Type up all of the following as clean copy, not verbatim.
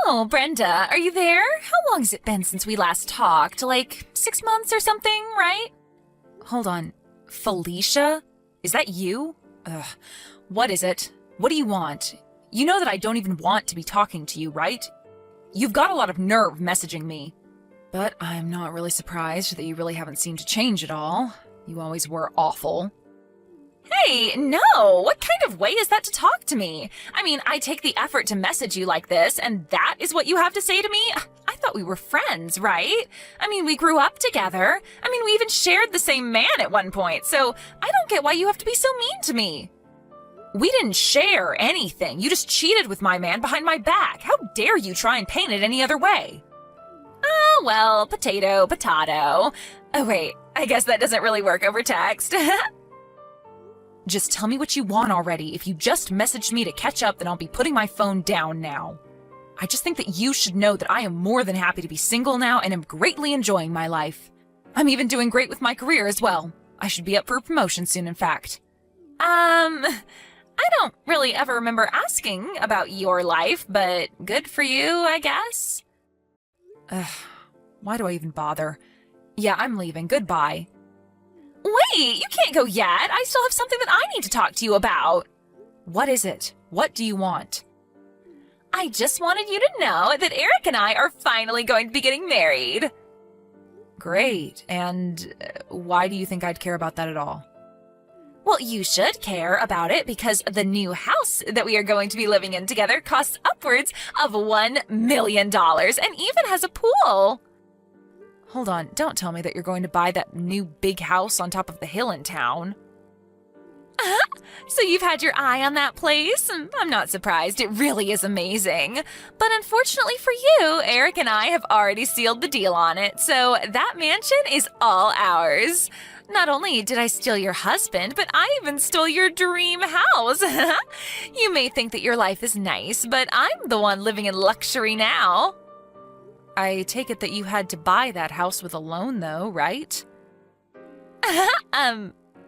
Oh, Brenda, are you there? How long has it been since we last talked? Like 6 months or something, right? Hold on. Felicia? Is that you? Ugh. What is it? What do you want? You know that I don't even want to be talking to you, right? You've got a lot of nerve messaging me. But I'm not really surprised that you really haven't seemed to change at all. You always were awful. Hey, no! What kind of way is that to talk to me? I mean, I take the effort to message you like this, and that is what you have to say to me? I thought we were friends, right? I mean, we grew up together. I mean, we even shared the same man at one point, so I don't get why you have to be so mean to me. We didn't share anything. You just cheated with my man behind my back. How dare you try and paint it any other way? Oh, well, potato, potato. Oh, wait, I guess that doesn't really work over text. Just tell me what you want already. If you just messaged me to catch up, then I'll be putting my phone down now. I just think that you should know that I am more than happy to be single now and am greatly enjoying my life. I'm even doing great with my career as well. I should be up for a promotion soon, in fact. I don't really ever remember asking about your life, but good for you, I guess. Ugh, why do I even bother? Yeah, I'm leaving. Goodbye. Wait, you can't go yet. I still have something that I need to talk to you about. What is it? What do you want? I just wanted you to know that Eric and I are finally going to be getting married. Great. And why do you think I'd care about that at all? Well, you should care about it because the new house that we are going to be living in together costs upwards of $1 million and even has a pool. Hold on, don't tell me that you're going to buy that new big house on top of the hill in town. So you've had your eye on that place? I'm not surprised, it really is amazing. But unfortunately for you, Eric and I have already sealed the deal on it, so that mansion is all ours. Not only did I steal your husband, but I even stole your dream house. You may think that your life is nice, but I'm the one living in luxury now. I take it that you had to buy that house with a loan, though, right?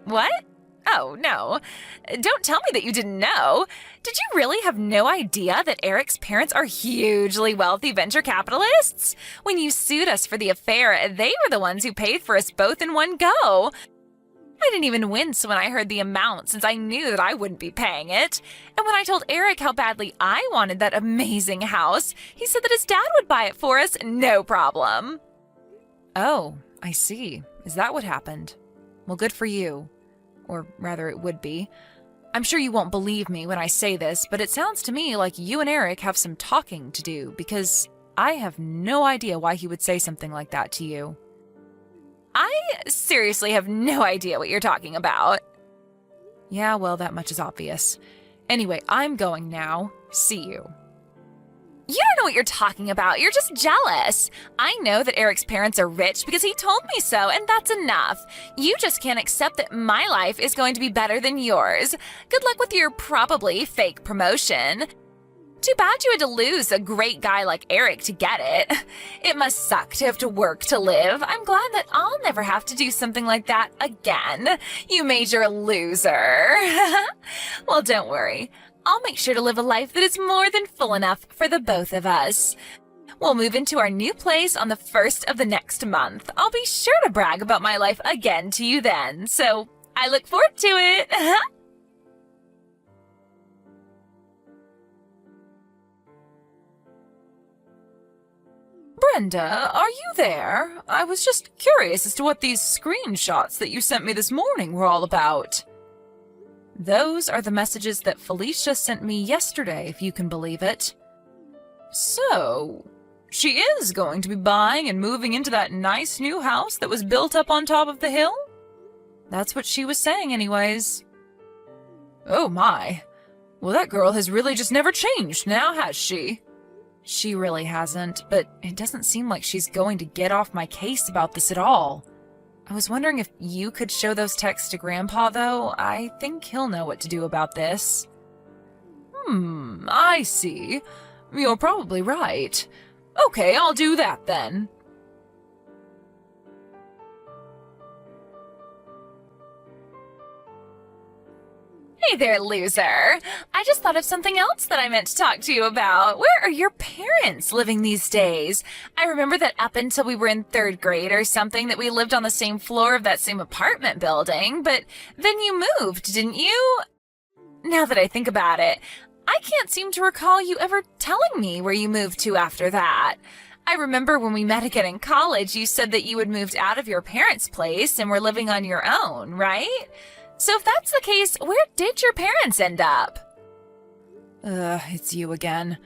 What? Oh, no. Don't tell me that you didn't know. Did you really have no idea that Eric's parents are hugely wealthy venture capitalists? When you sued us for the affair, they were the ones who paid for us both in one go. I didn't even wince when I heard the amount since I knew that I wouldn't be paying it. And when I told Eric how badly I wanted that amazing house, he said that his dad would buy it for us, no problem. Oh, I see. Is that what happened? Well, good for you. Or rather, it would be. I'm sure you won't believe me when I say this, but it sounds to me like you and Eric have some talking to do, because I have no idea why he would say something like that to you. I seriously have no idea what you're talking about. Yeah, well, that much is obvious. Anyway, I'm going now. See you. You don't know what you're talking about. You're just jealous. I know that Eric's parents are rich because he told me so, and that's enough. You just can't accept that my life is going to be better than yours. Good luck with your probably fake promotion. Too bad you had to lose a great guy like Eric to get it. It must suck to have to work to live. I'm glad that I'll never have to do something like that again. You major loser. Well, don't worry. I'll make sure to live a life that is more than full enough for the both of us. We'll move into our new place on the 1st of the next month. I'll be sure to brag about my life again to you then, so I look forward to it. Brenda, are you there? I was just curious as to what these screenshots that you sent me this morning were all about. Those are the messages that Felicia sent me yesterday, if you can believe it. So, she is going to be buying and moving into that nice new house that was built up on top of the hill? That's what she was saying anyways. Oh my. Well, that girl has really just never changed now, has she? She really hasn't, but it doesn't seem like she's going to get off my case about this at all. I was wondering if you could show those texts to Grandpa, though. I think he'll know what to do about this. I see. You're probably right. Okay, I'll do that then. Hey there, loser. I just thought of something else that I meant to talk to you about. Where are your parents living these days? I remember that up until we were in 3rd grade or something that we lived on the same floor of that same apartment building, but then you moved, didn't you? Now that I think about it, I can't seem to recall you ever telling me where you moved to after that. I remember when we met again in college, you said that you had moved out of your parents' place and were living on your own, right? So if that's the case, where did your parents end up? It's you again.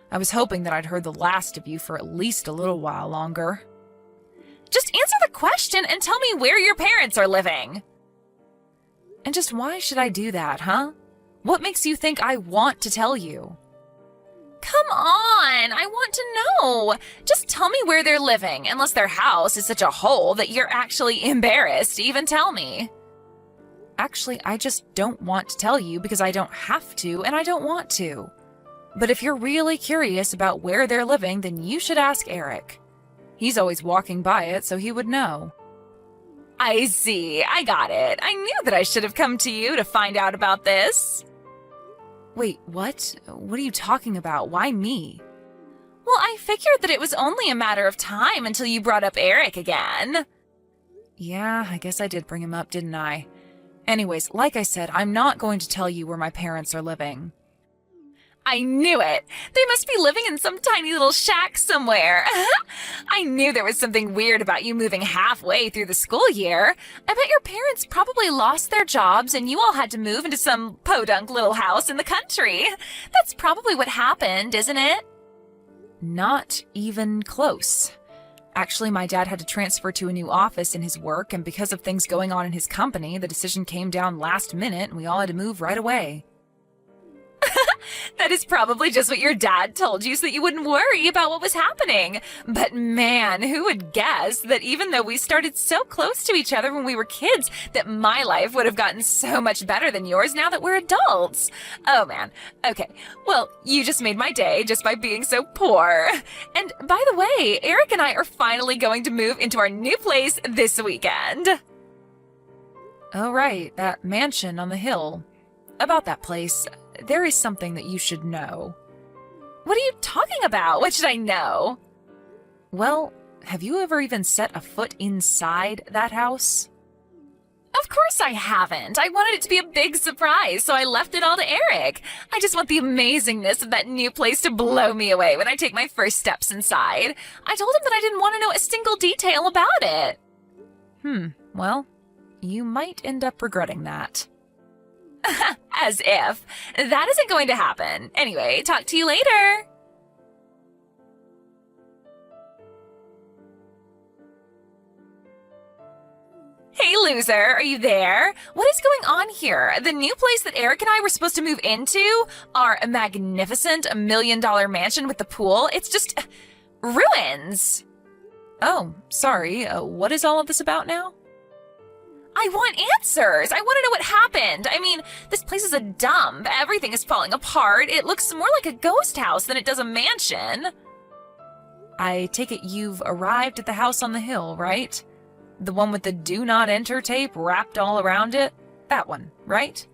I was hoping that I'd heard the last of you for at least a little while longer. Just answer the question and tell me where your parents are living. And just why should I do that, huh? What makes you think I want to tell you? Come on, I want to know. Just tell me where they're living, unless their house is such a hole that you're actually embarrassed to even tell me. Actually, I just don't want to tell you because I don't have to and I don't want to. But if you're really curious about where they're living, then you should ask Eric. He's always walking by it, so he would know. I see, I got it. I knew that I should have come to you to find out about this. Wait, what? What are you talking about? Why me? Well, I figured that it was only a matter of time until you brought up Eric again. Yeah, I guess I did bring him up, didn't I? Anyways, like I said, I'm not going to tell you where my parents are living. I knew it! They must be living in some tiny little shack somewhere. I knew there was something weird about you moving halfway through the school year. I bet your parents probably lost their jobs and you all had to move into some podunk little house in the country. That's probably what happened, isn't it? Not even close. Actually, my dad had to transfer to a new office in his work, and because of things going on in his company, the decision came down last minute and we all had to move right away. That is probably just what your dad told you so that you wouldn't worry about what was happening. But man, who would guess that even though we started so close to each other when we were kids, that my life would have gotten so much better than yours now that we're adults. Oh man. Okay. Well, you just made my day just by being so poor. And by the way, Eric and I are finally going to move into our new place this weekend. Oh right, that mansion on the hill. About that place, there is something that you should know. What are you talking about? What should I know? Well, have you ever even set a foot inside that house? Of course I haven't. I wanted it to be a big surprise, so I left it all to Eric. I just want the amazingness of that new place to blow me away when I take my first steps inside. I told him that I didn't want to know a single detail about it. Well, you might end up regretting that. As if. That isn't going to happen. Anyway, talk to you later. Hey, loser, are you there? What is going on here? The new place that Eric and I were supposed to move into, our magnificent $1 million mansion with the pool, it's just ruins. Oh, sorry. What is all of this about now? I want answers. I want to know what happened. I mean, this place is a dump. Everything is falling apart. It looks more like a ghost house than it does a mansion. I take it you've arrived at the house on the hill, right? The one with the do not enter tape wrapped all around it? That one, right?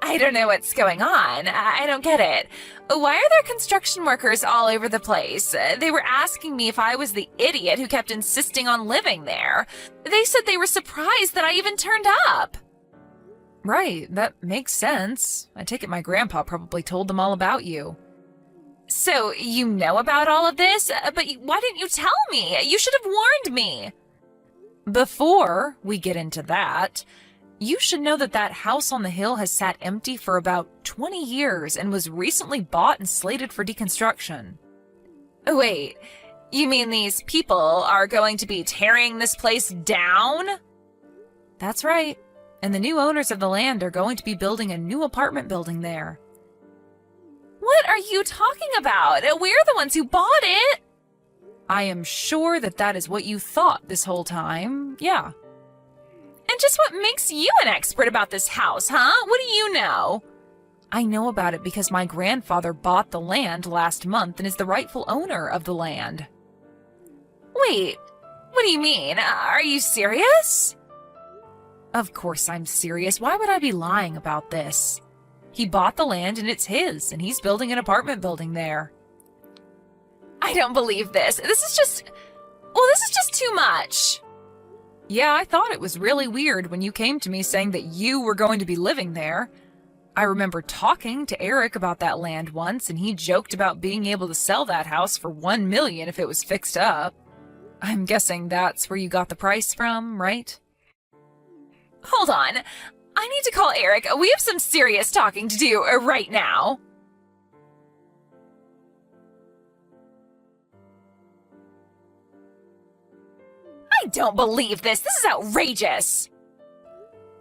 I don't know what's going on. I don't get it. Why are there construction workers all over the place? They were asking me if I was the idiot who kept insisting on living there. They said they were surprised that I even turned up. Right, that makes sense. I take it my grandpa probably told them all about you. So, you know about all of this? But why didn't you tell me? You should have warned me. Before we get into that, you should know that that house on the hill has sat empty for about 20 years and was recently bought and slated for deconstruction. Wait, you mean these people are going to be tearing this place down? That's right. And the new owners of the land are going to be building a new apartment building there. What are you talking about? We're the ones who bought it. I am sure that that is what you thought this whole time. Yeah. And just what makes you an expert about this house, huh? What do you know? I know about it because my grandfather bought the land last month and is the rightful owner of the land. Wait, what do you mean? Are you serious? Of course I'm serious. Why would I be lying about this? He bought the land and it's his, and he's building an apartment building there. I don't believe this. This is just too much. Yeah, I thought it was really weird when you came to me saying that you were going to be living there. I remember talking to Eric about that land once, and he joked about being able to sell that house for $1 million if it was fixed up. I'm guessing that's where you got the price from, right? Hold on. I need to call Eric. We have some serious talking to do right now. I don't believe this. This is outrageous.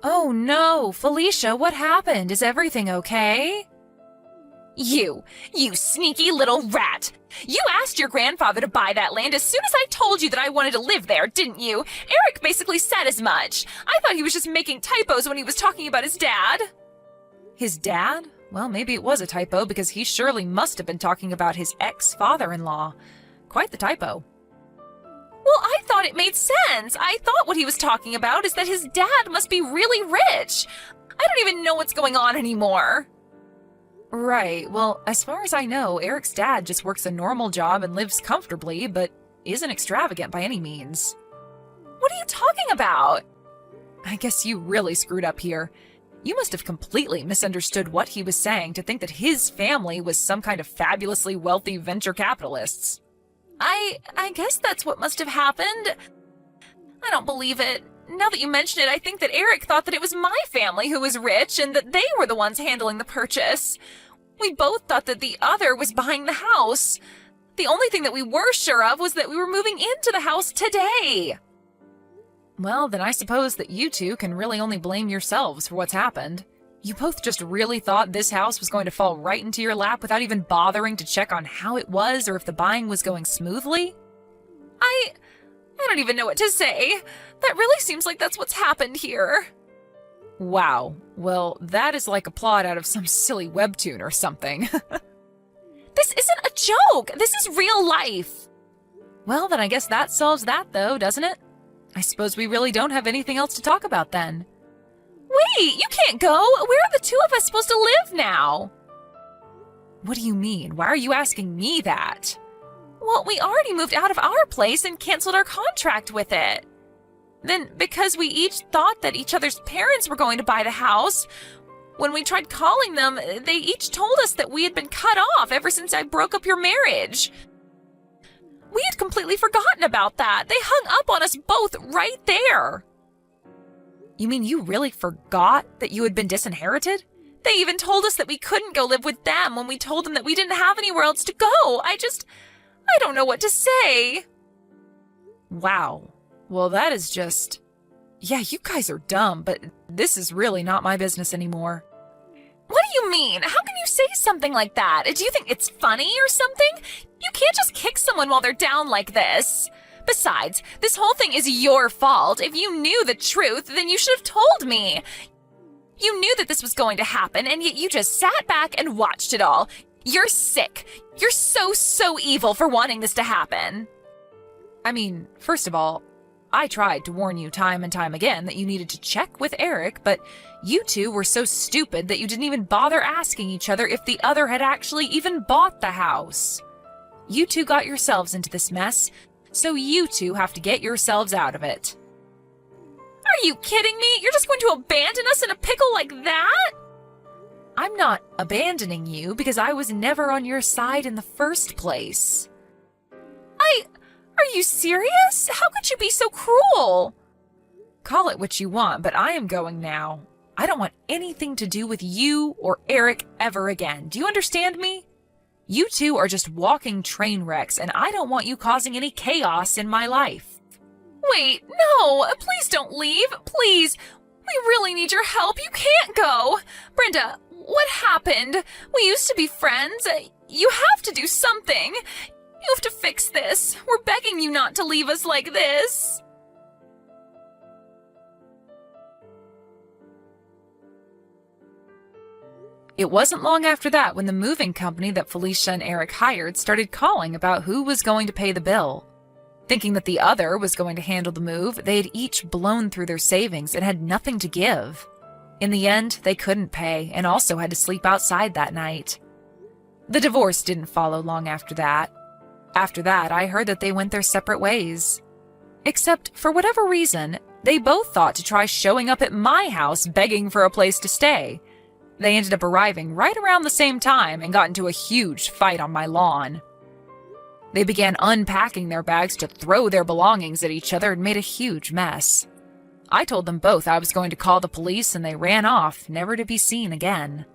Oh no, Felicia, what happened? Is everything okay? You sneaky little rat. You asked your grandfather to buy that land as soon as I told you that I wanted to live there, didn't you? Eric basically said as much. I thought he was just making typos when he was talking about his dad. His dad? Well, maybe it was a typo because he surely must have been talking about his ex-father-in-law. Quite the typo. Well, I thought it made sense. I thought what he was talking about is that his dad must be really rich. I don't even know what's going on anymore. Right. Well, as far as I know, Eric's dad just works a normal job and lives comfortably, but isn't extravagant by any means. What are you talking about? I guess you really screwed up here. You must have completely misunderstood what he was saying to think that his family was some kind of fabulously wealthy venture capitalists. I guess that's what must have happened. I don't believe it. Now that you mention it, I think that Eric thought that it was my family who was rich and that they were the ones handling the purchase. We both thought that the other was buying the house. The only thing that we were sure of was that we were moving into the house today. Well, then I suppose that you two can really only blame yourselves for what's happened. You both just really thought this house was going to fall right into your lap without even bothering to check on how it was or if the buying was going smoothly? I don't even know what to say. That really seems like that's what's happened here. Wow. Well, that is like a plot out of some silly webtoon or something. This isn't a joke. This is real life. Well, then I guess that solves that, though, doesn't it? I suppose we really don't have anything else to talk about then. Wait, you can't go. Where are the two of us supposed to live now? What do you mean? Why are you asking me that? Well, we already moved out of our place and canceled our contract with it. Then, because we each thought that each other's parents were going to buy the house, when we tried calling them, they each told us that we had been cut off ever since I broke up your marriage. We had completely forgotten about that. They hung up on us both right there. You mean you really forgot that you had been disinherited? They even told us that we couldn't go live with them when we told them that we didn't have anywhere else to go. I don't know what to say. Wow. Well, that is just... Yeah, you guys are dumb, but this is really not my business anymore. What do you mean? How can you say something like that? Do you think it's funny or something? You can't just kick someone while they're down like this. Besides, this whole thing is your fault. If you knew the truth, then you should have told me. You knew that this was going to happen, and yet you just sat back and watched it all. You're sick. You're so evil for wanting this to happen. I mean, first of all, I tried to warn you time and time again that you needed to check with Eric, but you two were so stupid that you didn't even bother asking each other if the other had actually even bought the house. You two got yourselves into this mess, so you two have to get yourselves out of it. Are you kidding me? You're just going to abandon us in a pickle like that? I'm not abandoning you because I was never on your side in the first place. Are you serious? How could you be so cruel? Call it what you want, but I am going now. I don't want anything to do with you or Eric ever again. Do you understand me? You two are just walking train wrecks, and I don't want you causing any chaos in my life. Wait, no, please don't leave, please. We really need your help. You can't go. Brenda, what happened? We used to be friends. You have to do something. You have to fix this. We're begging you not to leave us like this. It wasn't long after that when the moving company that Felicia and Eric hired started calling about who was going to pay the bill. Thinking that the other was going to handle the move, they had each blown through their savings and had nothing to give. In the end, they couldn't pay and also had to sleep outside that night. The divorce didn't follow long after that. After that, I heard that they went their separate ways. Except, for whatever reason, they both thought to try showing up at my house begging for a place to stay. They ended up arriving right around the same time and got into a huge fight on my lawn. They began unpacking their bags to throw their belongings at each other and made a huge mess. I told them both I was going to call the police and they ran off, never to be seen again.